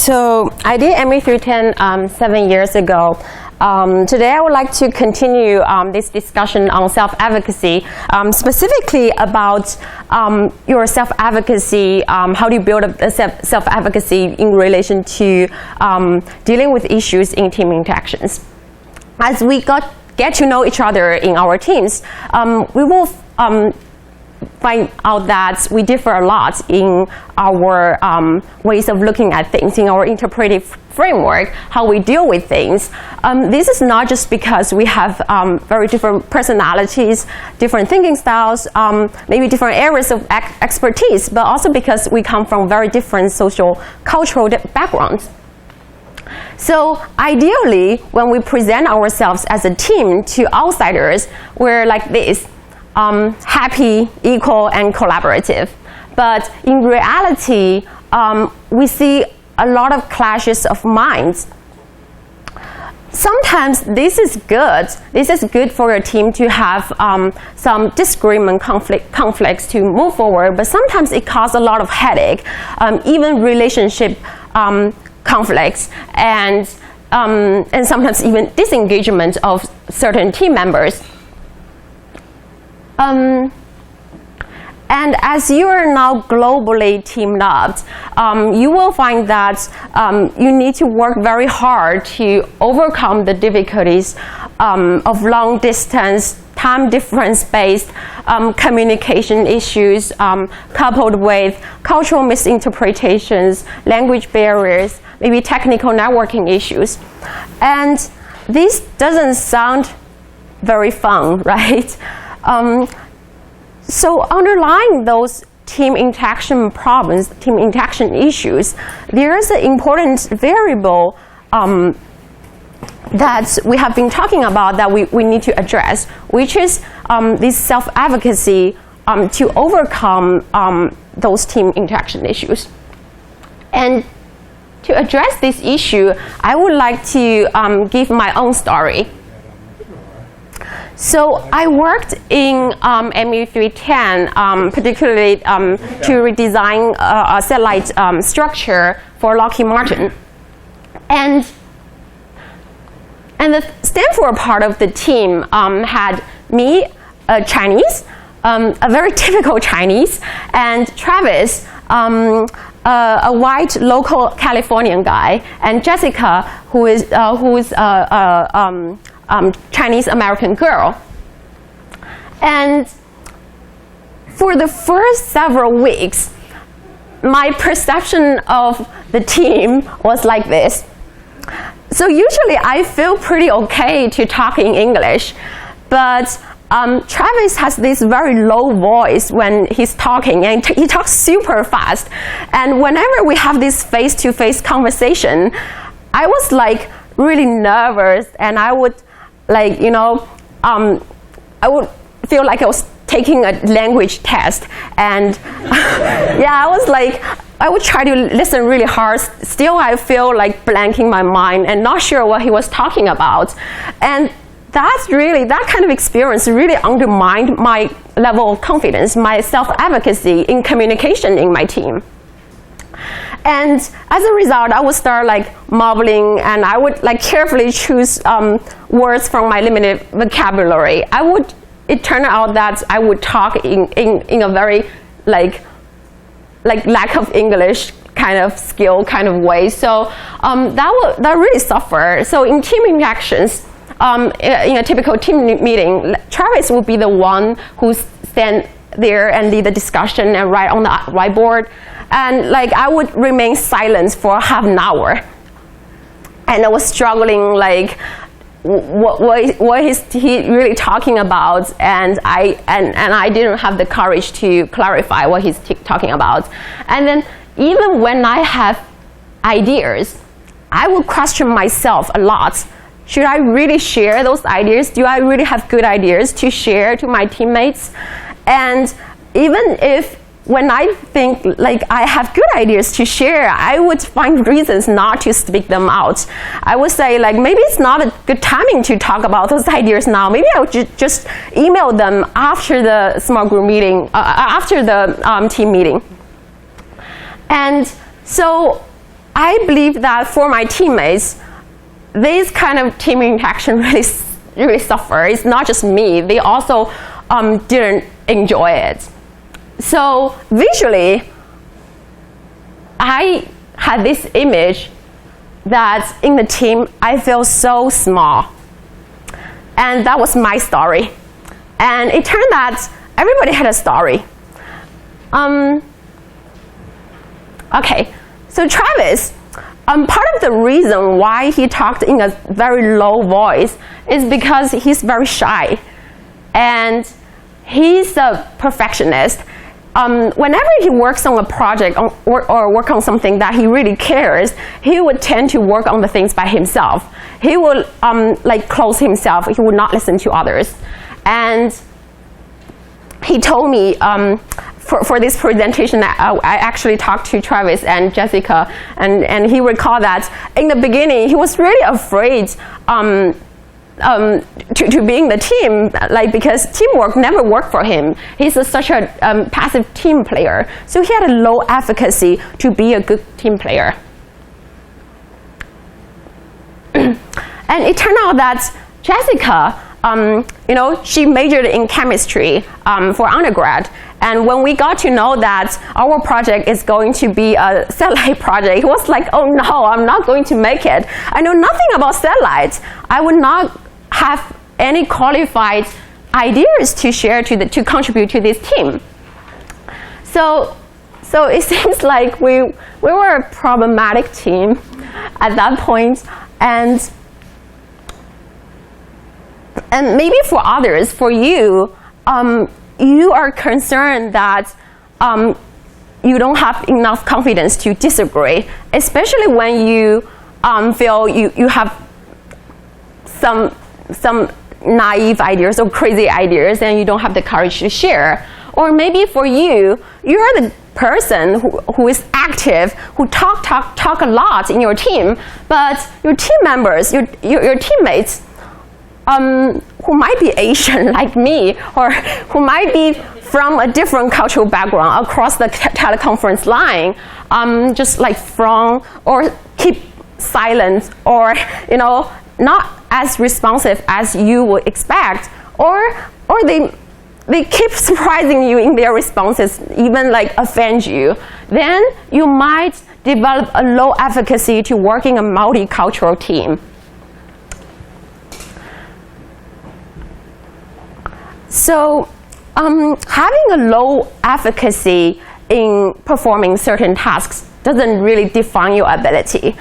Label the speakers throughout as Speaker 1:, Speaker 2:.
Speaker 1: So I did ME310 7 years ago. Today I would like to continue this discussion on self-advocacy, specifically about your self-advocacy, how do you build a self-advocacy in relation to dealing with issues in team interactions. As we get to know each other in our teams, we will find out that we differ a lot in our ways of looking at things, in our interpretive framework, how we deal with things. This is not just because we have very different personalities, different thinking styles, maybe different areas of expertise, but also because we come from very different social, cultural backgrounds. So ideally, when we present ourselves as a team to outsiders, we're like this. Happy, equal, and collaborative. But in reality, we see a lot of clashes of minds. Sometimes this is good. This is good for your team to have some disagreement, conflicts to move forward, but sometimes it causes a lot of headache, even relationship conflicts, and sometimes even disengagement of certain team members. And as you are now globally teamed up, you will find that you need to work very hard to overcome the difficulties of long distance, time difference-based communication issues, coupled with cultural misinterpretations, language barriers, maybe technical networking issues. And this doesn't sound very fun, right? So underlying those team interaction problems, team interaction issues, there is an important variable that we have been talking about that we need to address, which is this self-advocacy to overcome those team interaction issues. And to address this issue, I would like to give my own story. So I worked in ME310, particularly to redesign a satellite structure for Lockheed Martin. And the Stanford part of the team had me, a Chinese, a very typical Chinese, and Travis, a white local Californian guy, and Jessica, who is Chinese American girl. And for the first several weeks, my perception of the team was like this. So usually I feel pretty okay to talk in English, but Travis has this very low voice when he's talking, and he talks super fast. And whenever we have this face-to-face conversation, I was like really nervous, and I would I would feel like I was taking a language test, and yeah, I would try to listen really hard. Still, I feel like blanking my mind and not sure what he was talking about. And that kind of experience really undermined my level of confidence, my self-advocacy in communication in my team. And as a result, I would start mumbling, and I would carefully choose words from my limited vocabulary. It turned out that I would talk in a very lack of English kind of skill kind of way. So that really suffered. So in team interactions, in a typical team meeting, Travis would be the one who stand there and lead the discussion and write on the whiteboard. And I would remain silent for half an hour, and I was struggling what is he really talking about, and I didn't have the courage to clarify what he's talking about. And then even when I have ideas, I would question myself a lot. Should I really share those ideas? Do I really have good ideas to share to my teammates? And even if when I think I have good ideas to share, I would find reasons not to speak them out. I would say maybe it's not a good timing to talk about those ideas now. Maybe I would just email them after the small group meeting, after the team meeting. And so I believe that for my teammates, this kind of team interaction really suffer. It's not just me. They also didn't enjoy it. So visually, I had this image that in the team, I feel so small. And that was my story. And it turned out everybody had a story. Okay, so Travis, part of the reason why he talked in a very low voice is because he's very shy. And he's a perfectionist. Whenever he works on a project or work on something that he really cares, he would tend to work on the things by himself. He would like close himself. He would not listen to others. And he told me for this presentation, I actually talked to Travis and Jessica, and he recalled that in the beginning he was really afraid to be in the team, like because teamwork never worked for him. He's such a passive team player, so he had a low efficacy to be a good team player. And it turned out that Jessica, she majored in chemistry for undergrad. And when we got to know that our project is going to be a satellite project, he was like, oh no, I'm not going to make it. I know nothing about satellites. I would not have any qualified ideas to share to contribute to this team. So it seems like we were a problematic team at that point. And maybe for others, for you, you are concerned that you don't have enough confidence to disagree, especially when you feel you have some naive ideas or crazy ideas and you don't have the courage to share. Or maybe for you, you're the person who is active, who talk a lot in your team, but your team members, your teammates, who might be Asian like me, or who might be from a different cultural background across the teleconference line, just like frown or keep silent, or not as responsive as you would expect, or they keep surprising you in their responses, even like offend you. Then you might develop a low efficacy to work in a multicultural team. So having a low efficacy in performing certain tasks doesn't really define your ability.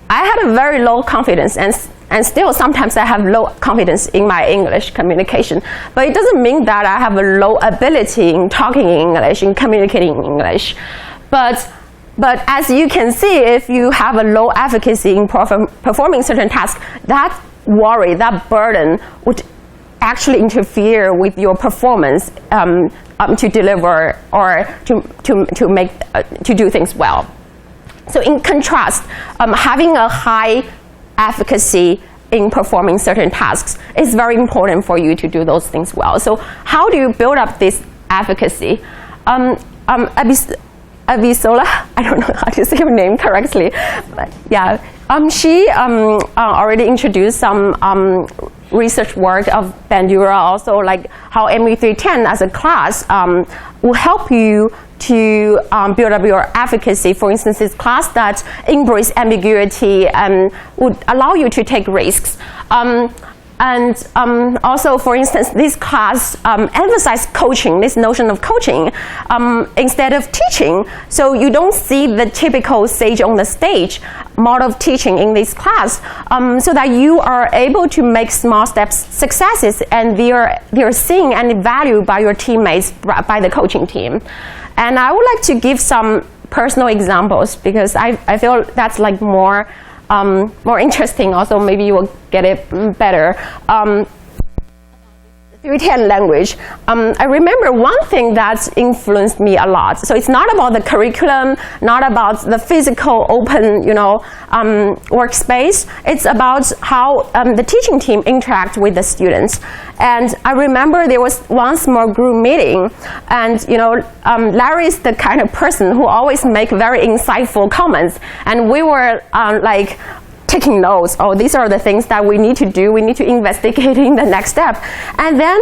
Speaker 1: I had a very low confidence, and still sometimes I have low confidence in my English communication. But it doesn't mean that I have a low ability in talking in English, in communicating in English. But as you can see, if you have a low efficacy in performing certain tasks, that worry, that burden would actually interfere with your performance to deliver or to do things well. So in contrast, having a high efficacy in performing certain tasks is very important for you to do those things well. So how do you build up this efficacy? Abisola, I don't know how to say her name correctly, but yeah, she already introduced some research work of Bandura, also like how ME310 as a class will help you to build up your efficacy. For instance, this class that embraces ambiguity and would allow you to take risks. And also, for instance, this class emphasizes coaching, this notion of coaching, instead of teaching. So you don't see the typical sage on the stage model of teaching in this class, so that you are able to make small steps successes, and they are seen and valued by your teammates, by the coaching team. And I would like to give some personal examples, because I feel that's like more interesting. Also, maybe you will get it better. ME310 language, I remember one thing that influenced me a lot. So it's not about the curriculum, not about the physical open, workspace. It's about how the teaching team interact with the students. And I remember there was one small group meeting, and Larry is the kind of person who always make very insightful comments, and we were taking notes. Oh, these are the things that we need to do. We need to investigate in the next step. And then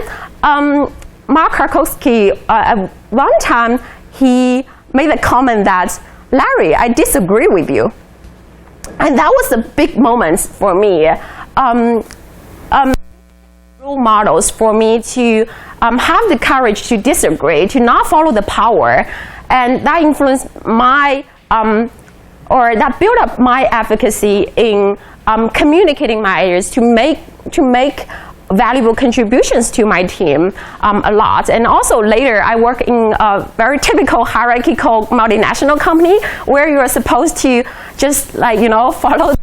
Speaker 1: Mark Karkowski, at one time, he made a comment that, Larry, I disagree with you. And that was a big moment for me. Role models for me to have the courage to disagree, to not follow the power. And that influenced my that built up my advocacy in communicating my ideas to make valuable contributions to my team a lot. And also later, I work in a very typical hierarchical multinational company where you are supposed to just follow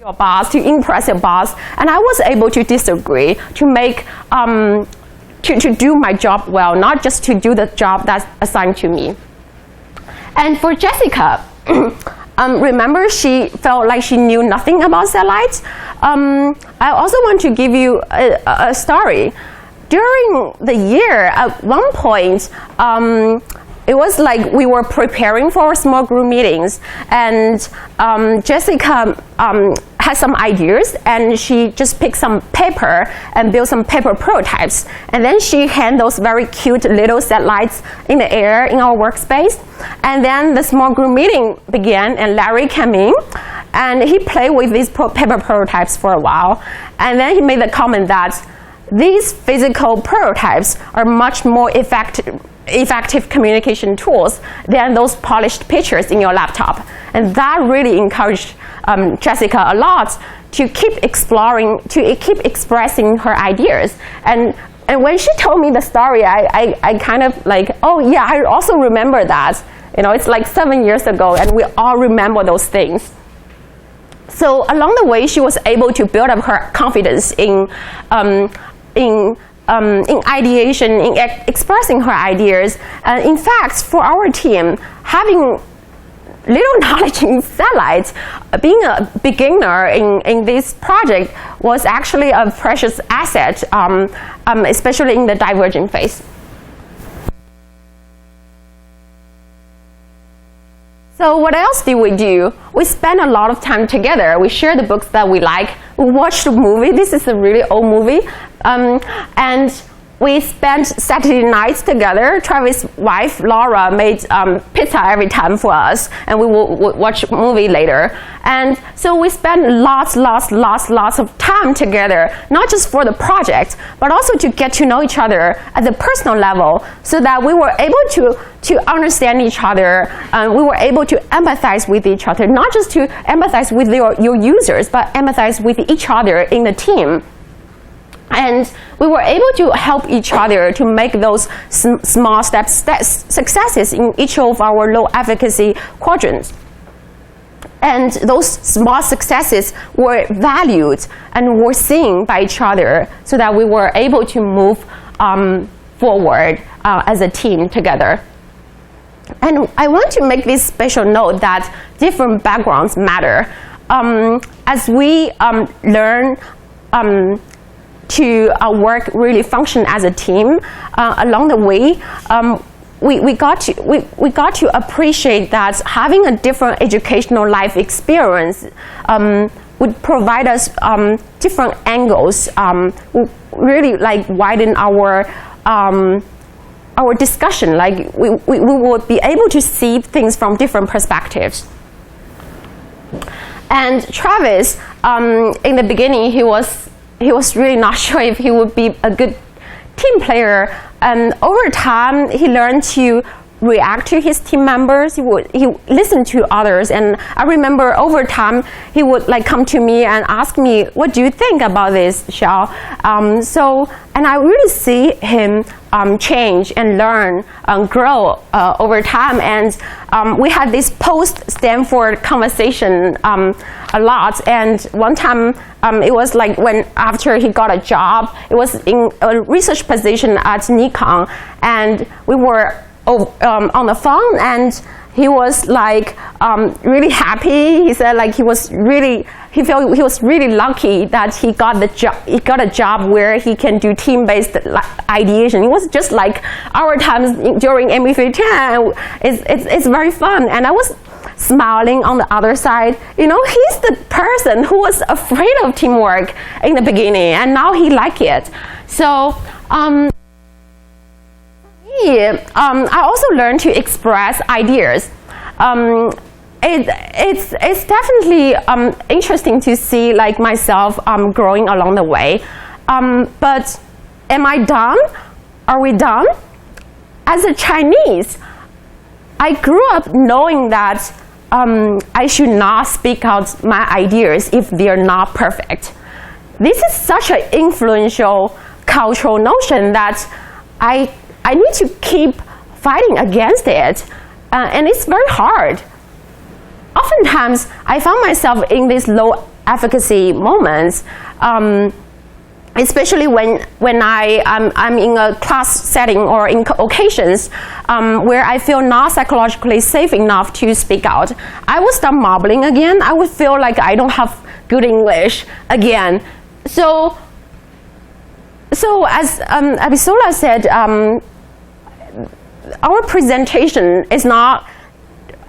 Speaker 1: your boss, to impress your boss. And I was able to disagree, to make to do my job well, not just to do the job that's assigned to me. And for Jessica, remember she felt like she knew nothing about satellites? I also want to give you a story. During the year, at one point, it was like we were preparing for small group meetings, and Jessica had some ideas, and she just picked some paper and built some paper prototypes. And then she had those very cute little satellites in the air in our workspace. And then the small group meeting began, and Larry came in, and he played with these paper prototypes for a while. And then he made the comment that these physical prototypes are much more effective communication tools than those polished pictures in your laptop. And that really encouraged Jessica a lot to keep exploring, to keep expressing her ideas. And when she told me the story, I kind of oh yeah, I also remember that. It's like 7 years ago, and we all remember those things. So along the way, she was able to build up her confidence in ideation, in expressing her ideas. In fact, for our team, having little knowledge in satellites, being a beginner in this project was actually a precious asset, especially in the divergent phase. So what else did we do? We spent a lot of time together. We shared the books that we like. We watched a movie. This is a really old movie. And we spent Saturday nights together. Travis' wife, Laura, made pizza every time for us, and we will watch a movie later. And so we spent lots of time together, not just for the project, but also to get to know each other at the personal level, so that we were able to understand each other. We were able to empathize with each other, not just to empathize with your users, but empathize with each other in the team. And we were able to help each other to make those small successes in each of our low efficacy quadrants. And those small successes were valued and were seen by each other, so that we were able to move forward as a team together. And I want to make this special note that different backgrounds matter. As we learn to really function as a team, along the way, we got to appreciate that having a different educational life experience would provide us different angles, really widen our discussion. We would be able to see things from different perspectives. And Travis, in the beginning, he was really not sure if he would be a good team player. And over time, he learned to react to his team members. He listened to others, and I remember over time he would like come to me and ask me, "What do you think about this, Xiao?" And I really see him change and learn and grow over time. And we had this post-Stanford conversation a lot. And one time it was like after he got a job, it was in a research position at Nikon, and we were on the phone, and he was like really happy. He said like he felt he was really lucky that he got the job. He got a job where he can do team-based ideation. It was just like our times during ME310. It's very fun, and I was smiling on the other side. You know, he's the person who was afraid of teamwork in the beginning, and now he liked it. So. I also learned to express ideas. It's definitely interesting to see like myself growing along the way. But am I done? Are we done? As a Chinese, I grew up knowing that I should not speak out my ideas if they're not perfect. This is such an influential cultural notion that I need to keep fighting against it, and it's very hard. Oftentimes, I found myself in these low efficacy moments, especially when I'm in a class setting or in occasions where I feel not psychologically safe enough to speak out. I would start mumbling again. I would feel like I don't have good English again. So as Abisola said, our presentation is not,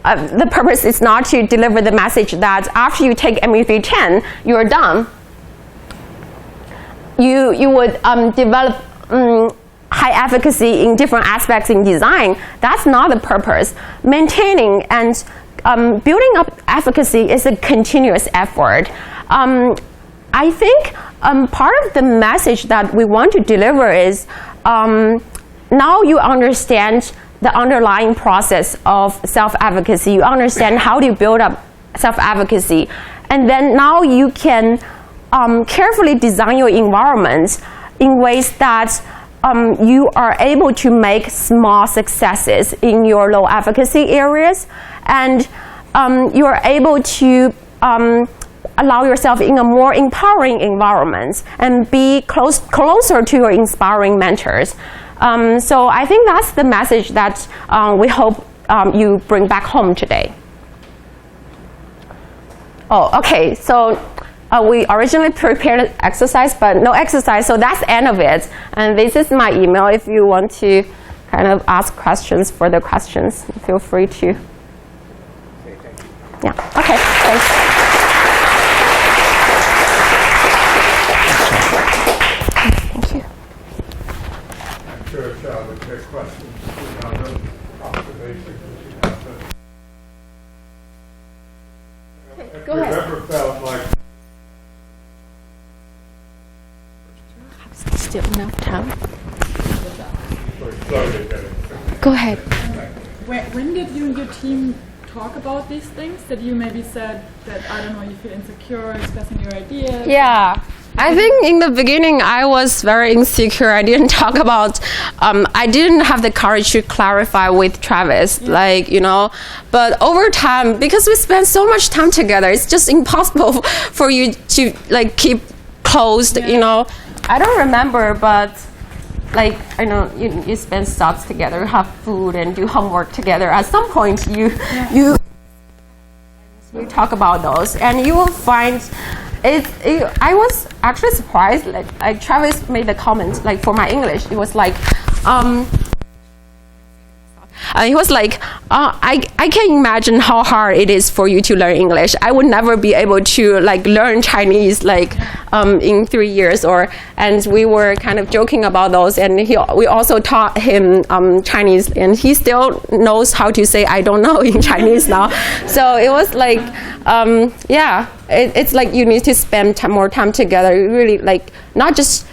Speaker 1: the purpose is not to deliver the message that after you take ME310, you're done. You would develop high efficacy in different aspects in design. That's not the purpose. Maintaining and building up efficacy is a continuous effort. I think part of the message that we want to deliver is now you understand the underlying process of self-advocacy. You understand how to build up self-advocacy. And then now you can carefully design your environment in ways that you are able to make small successes in your low efficacy areas. And you are able to allow yourself in a more empowering environment and be closer to your inspiring mentors. So I think that's the message that we hope you bring back home today. Oh, okay. So we originally prepared an exercise, but no exercise. So that's the end of it. And this is my email. If you want to kind of ask questions, further questions, feel free to. Okay, thank you. Yeah. Okay. Thanks.
Speaker 2: Take questions without an observation.
Speaker 1: Go ahead.
Speaker 2: Have you ever felt like
Speaker 1: still enough time? Go ahead.
Speaker 3: When did you and your team talk about these things? That you maybe said that, I don't know, you feel insecure expressing your ideas?
Speaker 1: Yeah. I think in the beginning I was very insecure. I didn't talk about, I didn't have the courage to clarify with Travis, like, you know. But over time, because we spend so much time together, it's just impossible for you to like keep closed, you know. I don't remember, but like, I know you spend thoughts together, have food and do homework together. At some point you talk about those, and you will find I was actually surprised. Like Travis made the comment, like for my English, it was like, he was like, I can imagine how hard it is for you to learn English. I would never be able to like learn Chinese like in 3 years. And we were kind of joking about those. And we also taught him Chinese, and he still knows how to say I don't know in Chinese now. So it was like, yeah, it's like you need to spend more time together. You really like not just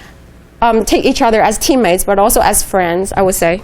Speaker 1: take each other as teammates, but also as friends, I would say.